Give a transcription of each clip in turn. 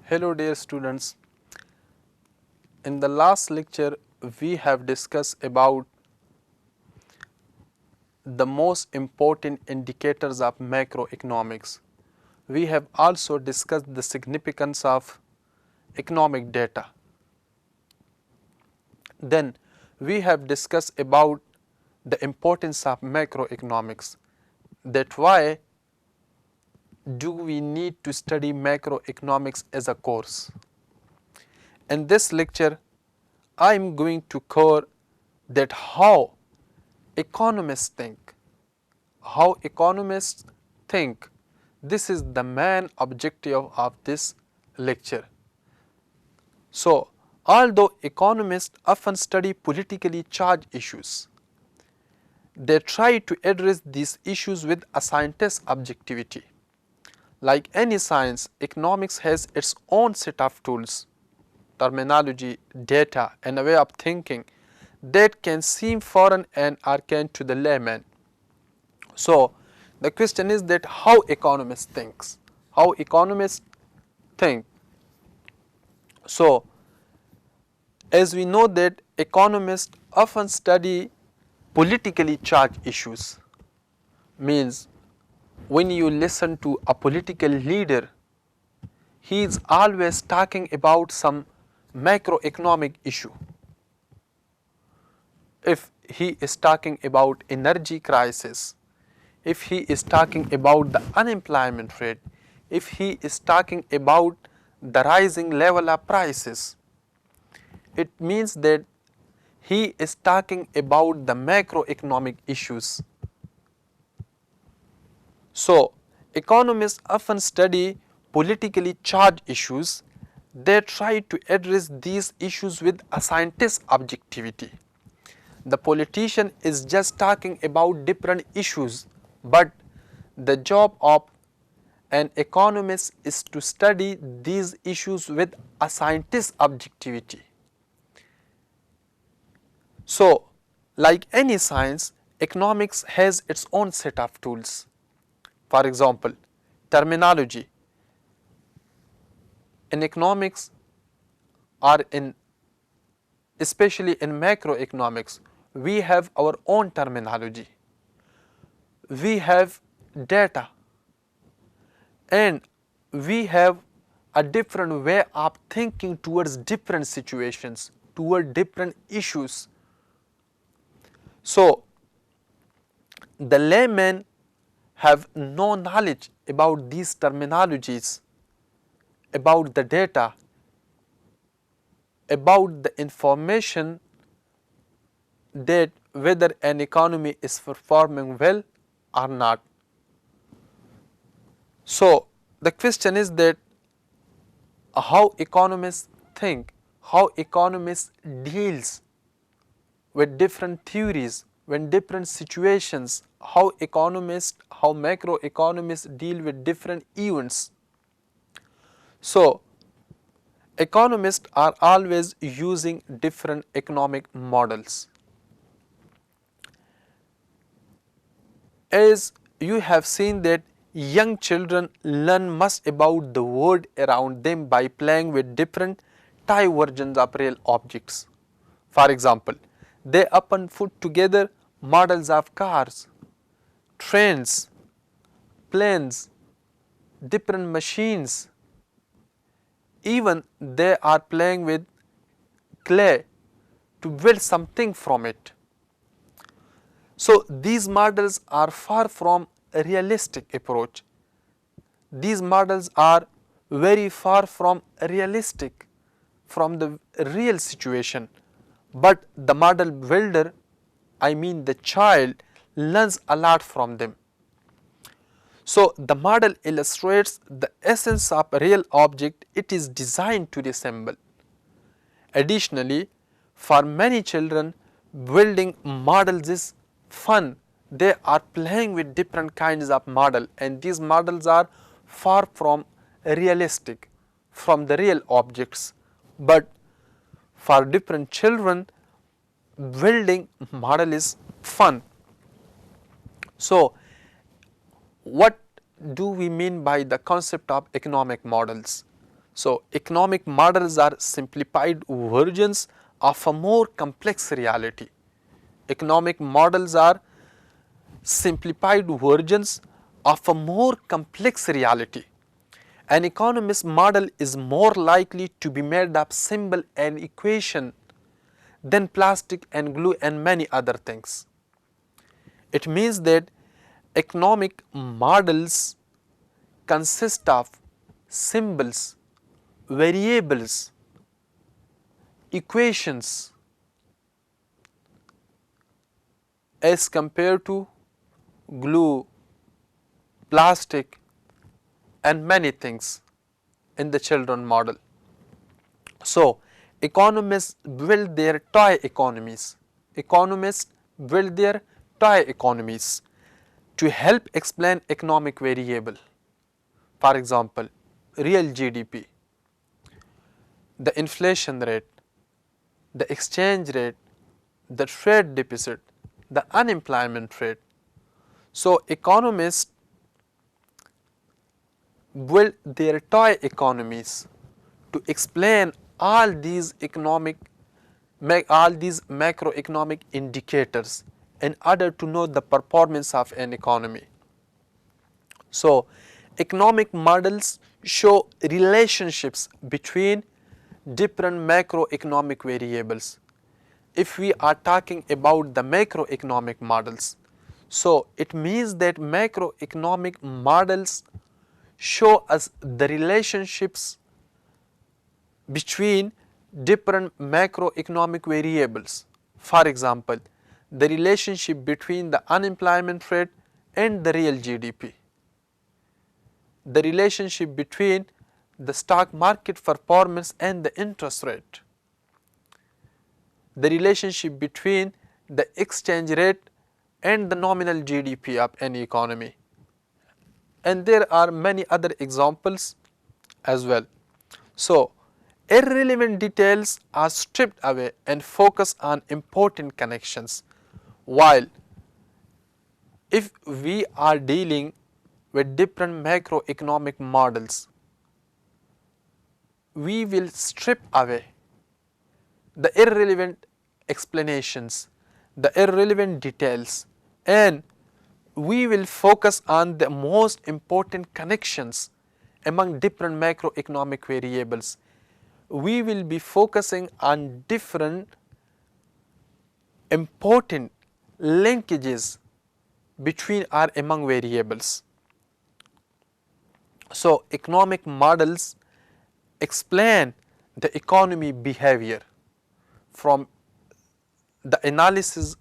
Hello dear students, in the last lecture we have discussed about the most important indicators of macroeconomics. We have also discussed the significance of economic data. Then we have discussed about the importance of macroeconomics, that why do we need to study macroeconomics as a course. In this lecture, I am going to cover that how economists think. How economists think. This is the main objective of this lecture. So, although economists often study politically charged issues, they try to address these issues with a scientist's objectivity. Like any science, economics has its own set of tools, terminology, data, and a way of thinking that can seem foreign and arcane to the layman. So, the question is that how economists thinks, how economists think. So, as we know that economists often study politically charged issues, means when you listen to a political leader, he is always talking about some macroeconomic issue. If he is talking about energy crisis, if he is talking about the unemployment rate, if he is talking about the rising level of prices, it means that he is talking about the macroeconomic issues. So, economists often study politically charged issues. They try to address these issues with a scientist's objectivity. The politician is just talking about different issues, but the job of an economist is to study these issues with a scientist's objectivity. So, like any science, economics has its own set of tools. For example, terminology. In economics or especially in macroeconomics, we have our own terminology. We have data and we have a different way of thinking towards different situations, toward different issues. So, the layman have no knowledge about these terminologies, about the data, about the information that whether an economy is performing well or not. So, the question is that how economists think, how economists deals with different theories, when different situations, how macroeconomists deal with different events. So, economists are always using different economic models. As you have seen that young children learn much about the world around them by playing with different type versions of real objects. For example, they often put together models of cars, trains, planes, different machines. Even they are playing with clay to build something from it. So, these models are far from a realistic approach. These models are very far from realistic, from the real situation. But the model builder, I mean the child, learns a lot from them. So, the model illustrates the essence of a real object it is designed to resemble. Additionally, for many children, building models is fun. They are playing with different kinds of model, and these models are far from realistic, from the real objects. But for different children, building model is fun. So, what do we mean by the concept of economic models? So, economic models are simplified versions of a more complex reality. Economic models are simplified versions of a more complex reality. An economist's model is more likely to be made of symbol and equation than plastic and glue and many other things. It means that economic models consist of symbols, variables, equations as compared to glue, plastic and many things in the children model. So, economists build their toy economies. Economists build their toy economies to help explain economic variable. For example, real GDP, the inflation rate, the exchange rate, the trade deficit, the unemployment rate. So, economists build their toy economies to explain all these macroeconomic indicators in order to know the performance of an economy. So, economic models show relationships between different macroeconomic variables. If we are talking about the macroeconomic models, so it means that macroeconomic models show us the relationships between different macroeconomic variables. For example, the relationship between the unemployment rate and the real GDP, the relationship between the stock market performance and the interest rate, the relationship between the exchange rate and the nominal GDP of any economy. And there are many other examples as well. So, irrelevant details are stripped away and focus on important connections, while if we are dealing with different macroeconomic models, we will strip away the irrelevant explanations, the irrelevant details, and we will focus on the most important connections among different macroeconomic variables. We will be focusing on different important linkages between or among variables. So, economic models explain the economy behavior. From the analysis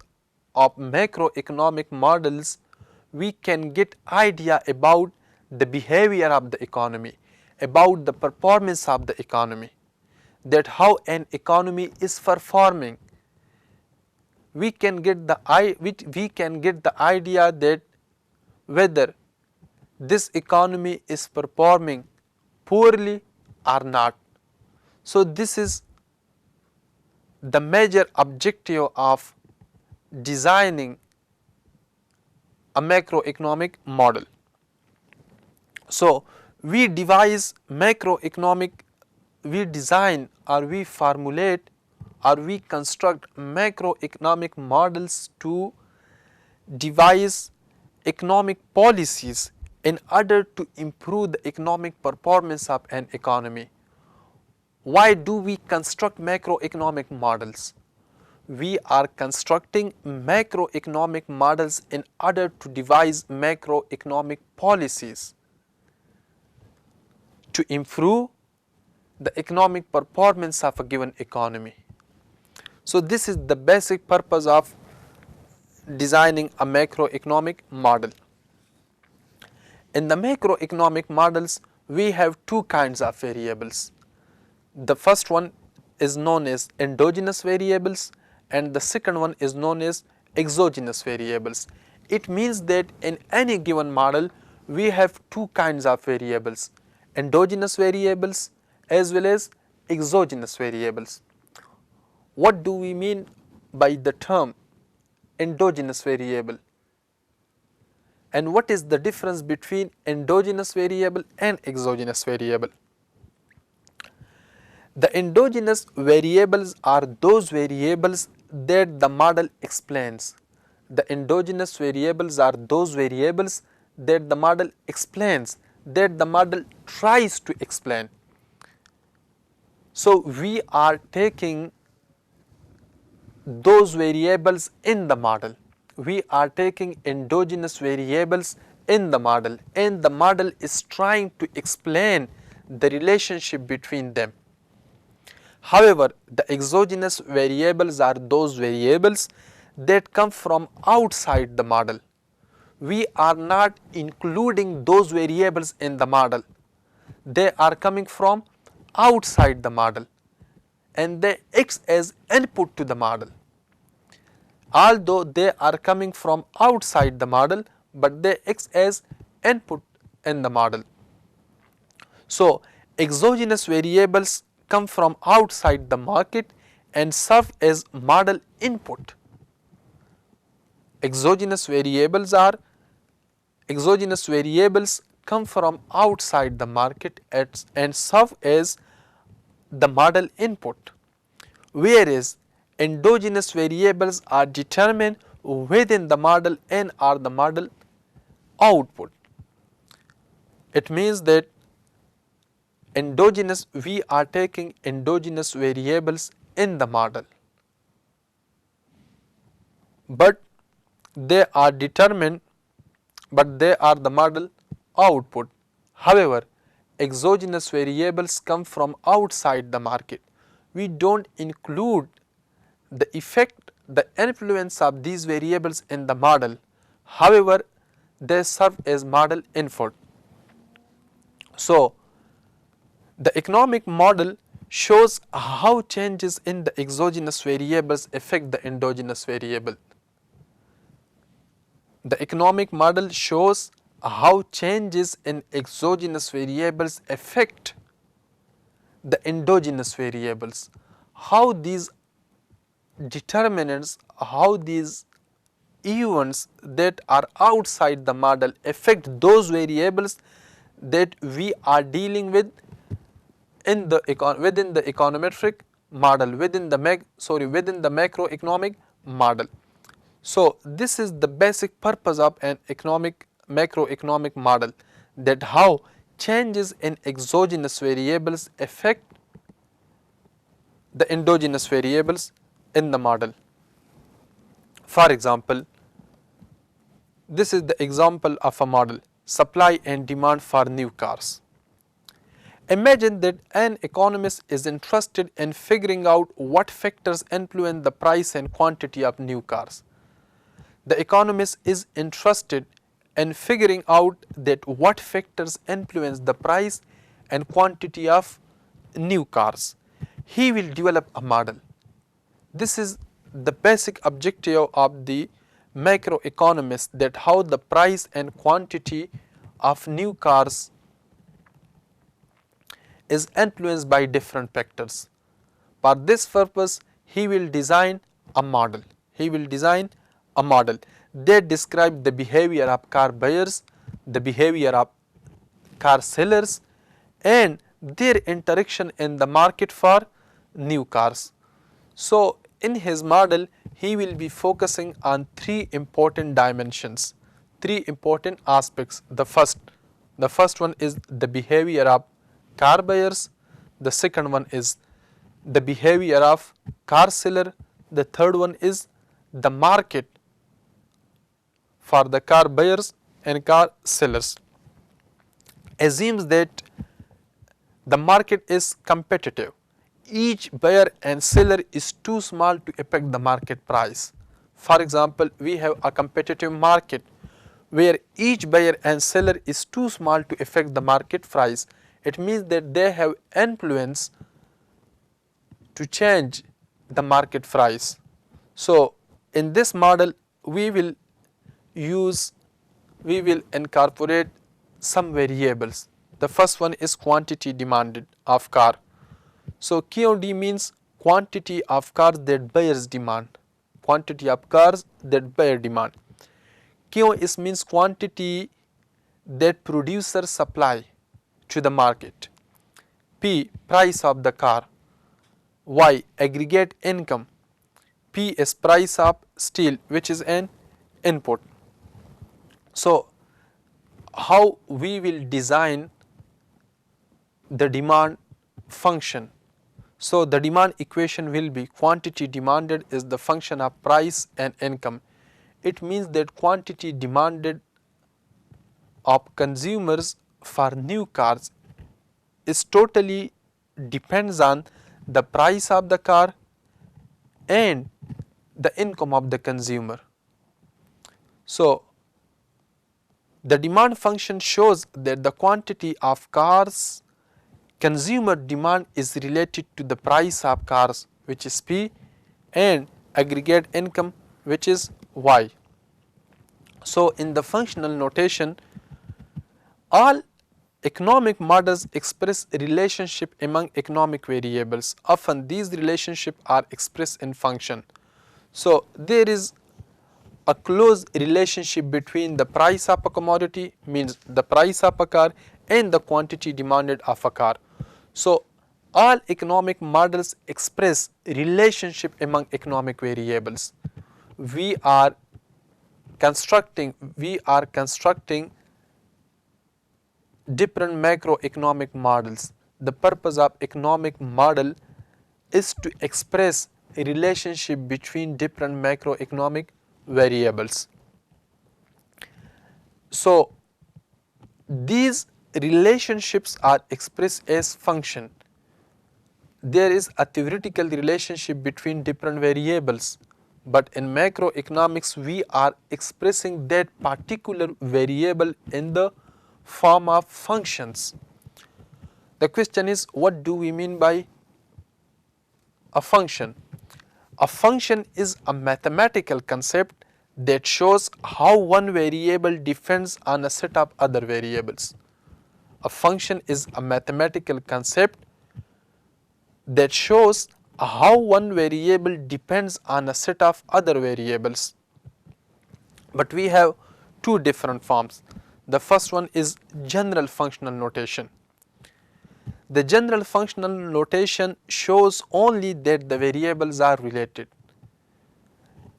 of macroeconomic models, we can get idea about the behavior of the economy, about the performance of the economy, that how an economy is performing. We can get the idea that whether this economy is performing poorly or not. So, this is the major objective of designing a macroeconomic model. So, we design or we formulate or we construct macroeconomic models to devise economic policies in order to improve the economic performance of an economy. Why do we construct macroeconomic models? We are constructing macroeconomic models in order to devise macroeconomic policies to improve the economic performance of a given economy. So, this is the basic purpose of designing a macroeconomic model. In the macroeconomic models, we have two kinds of variables. The first one is known as endogenous variables and the second one is known as exogenous variables. It means that in any given model, we have two kinds of variables, endogenous variables as well as exogenous variables. What do we mean by the term endogenous variable? And what is the difference between endogenous variable and exogenous variable? The endogenous variables are those variables that the model explains. The endogenous variables are those variables that the model explains, that the model tries to explain. So we are taking those variables in the model. We are taking endogenous variables in the model, and the model is trying to explain the relationship between them. However, the exogenous variables are those variables that come from outside the model. We are not including those variables in the model. They are coming from outside the model, and they act as input to the model. Although they are coming from outside the model, but they act as input in the model. So, exogenous variables come from outside the market and serve as model input. Exogenous variables come from outside the market and serve as the model input, whereas endogenous variables are determined within the model and are the model output. It means that we are taking endogenous variables in the model, but they are determined, but they are the model output. However, exogenous variables come from outside the market. We don't include the effect, the influence of these variables in the model. However, they serve as model input. So, the economic model shows how changes in the exogenous variables affect the endogenous variable. The economic model shows how changes in exogenous variables affect the endogenous variables, how these determinants, how these events that are outside the model affect those variables that we are dealing with in the within the econometric model, within the macroeconomic model. So this is the basic purpose of an macroeconomic model, that how changes in exogenous variables affect the endogenous variables in the model. For example, this is the example of a model, supply and demand for new cars. Imagine that an economist is interested in figuring out what factors influence the price and quantity of new cars. The economist is interested in figuring out that what factors influence the price and quantity of new cars. He will develop a model. This is the basic objective of the macroeconomist, that how the price and quantity of new cars is influenced by different factors. For this purpose, he will design a model. That describes the behavior of car buyers, the behavior of car sellers, and their interaction in the market for new cars. So, in his model, he will be focusing on three important dimensions, three important aspects. The first one is the behavior of car buyers, the second one is the behavior of car seller, the third one is the market for the car buyers and car sellers. Assumes that the market is competitive. Each buyer and seller is too small to affect the market price. For example, we have a competitive market where each buyer and seller is too small to affect the market price. It means that they have influence to change the market price. So, in this model, we will incorporate some variables. The first one is quantity demanded of car. So, QD means quantity of cars that buyers demand. Quantity of cars that buyer demand. QS means quantity that producer supply to the market. P, price of the car. Y aggregate income, P is price of steel which is an input. So how we will design the demand function? So the demand equation will be quantity demanded is the function of price and income. It means that quantity demanded of consumers for new cars is totally depends on the price of the car and the income of the consumer. So the demand function shows that the quantity of cars consumer demand is related to the price of cars which is P and aggregate income which is Y. So in the functional notation, all economic models express a relationship among economic variables. Often these relationships are expressed in function. So there is a close relationship between the price of a commodity, means the price of a car, and the quantity demanded of a car. So all economic models express relationship among economic variables. We are constructing different macroeconomic models. The purpose of economic model is to express a relationship between different macroeconomic variables. So these relationships are expressed as function. There is a theoretical relationship between different variables, but in macroeconomics we are expressing that particular variable in the form of functions. The question is, what do we mean by a function? A function is a mathematical concept that shows how one variable depends on a set of other variables. A function is a mathematical concept that shows how one variable depends on a set of other variables. But we have two different forms. The first one is general functional notation. The general functional notation shows only that the variables are related.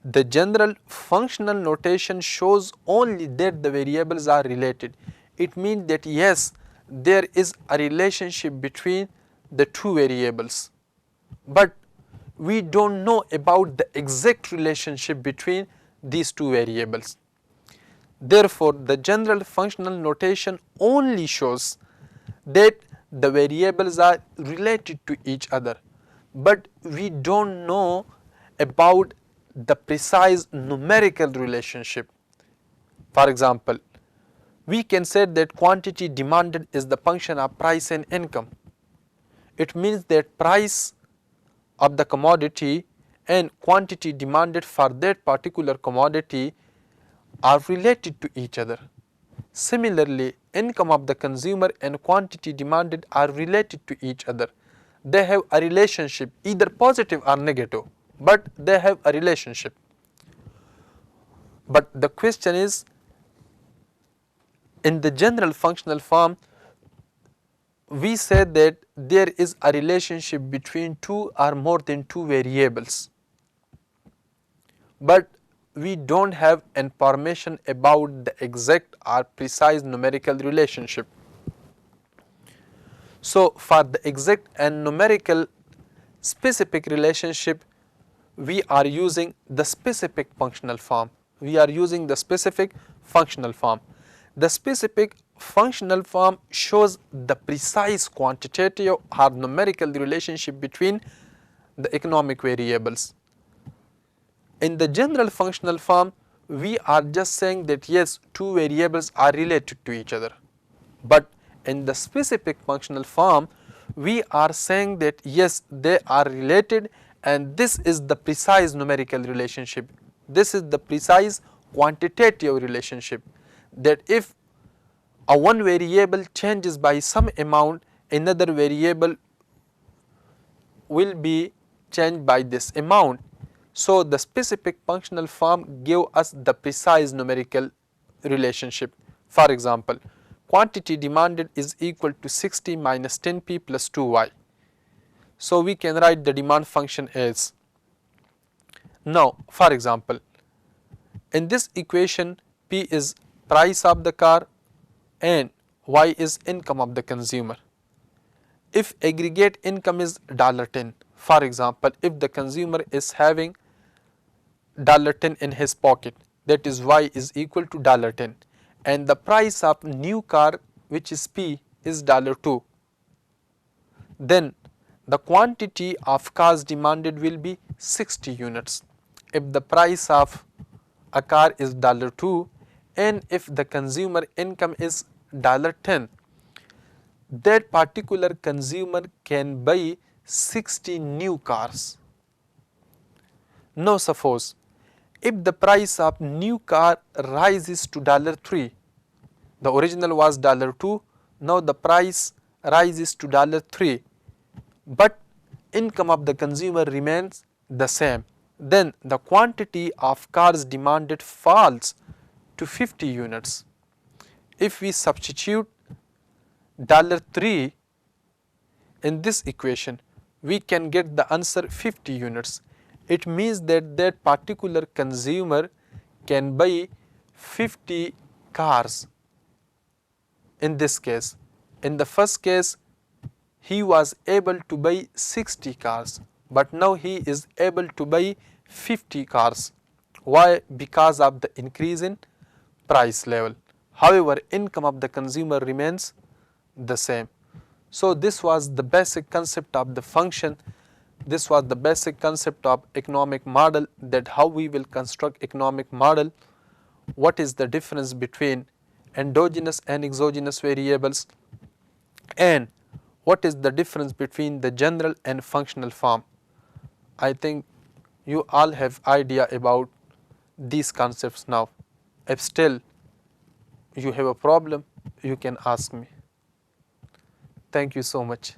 The general functional notation shows only that the variables are related. It means that yes, there is a relationship between the two variables, but we don't know about the exact relationship between these two variables. Therefore, the general functional notation only shows that the variables are related to each other, but we don't know about the precise numerical relationship. For example, we can say that quantity demanded is the function of price and income. It means that price of the commodity and quantity demanded for that particular commodity are related to each other. Similarly, income of the consumer and quantity demanded are related to each other. They have a relationship, either positive or negative, but they have a relationship. But the question is, in the general functional form, we said that there is a relationship between two or more than two variables, but we don't have information about the exact or precise numerical relationship. So for the exact and numerical specific relationship, we are using the specific functional form. The specific functional form shows the precise quantitative or numerical relationship between the economic variables. In the general functional form, we are just saying that yes, two variables are related to each other. But in the specific functional form, we are saying that yes, they are related, and this is the precise numerical relationship. This is the precise quantitative relationship, that if a one variable changes by some amount, another variable will be changed by this amount. So the specific functional form give us the precise numerical relationship. For example, quantity demanded is equal to 60 minus 10p plus 2y. So we can write the demand function as, now for example, in this equation P is price of the car and Y is income of the consumer. If aggregate income is $10, for example, if the consumer is having $10 in his pocket, that is Y is equal to $10, and the price of new car, which is P, is $2, then the quantity of cars demanded will be 60 units. If the price of a car is $2 and if the consumer income is $10, that particular consumer can buy 60 new cars. Now suppose if the price of new car rises to $3, the original was $2, now the price rises to $3, but income of the consumer remains the same, then the quantity of cars demanded falls to 50 units. If we substitute $3 in this equation, we can get the answer 50 units. It means that that particular consumer can buy 50 cars. In this case, in the first case, he was able to buy 60 cars, but now he is able to buy 50 cars. Why? Because of the increase in price level. However, income of the consumer remains the same. So this was the basic concept of the function. This was the basic concept of economic model, that how we will construct economic model, what is the difference between endogenous and exogenous variables, and what is the difference between the general and functional form. I think you all have idea about these concepts now. If still you have a problem, you can ask me. Thank you so much.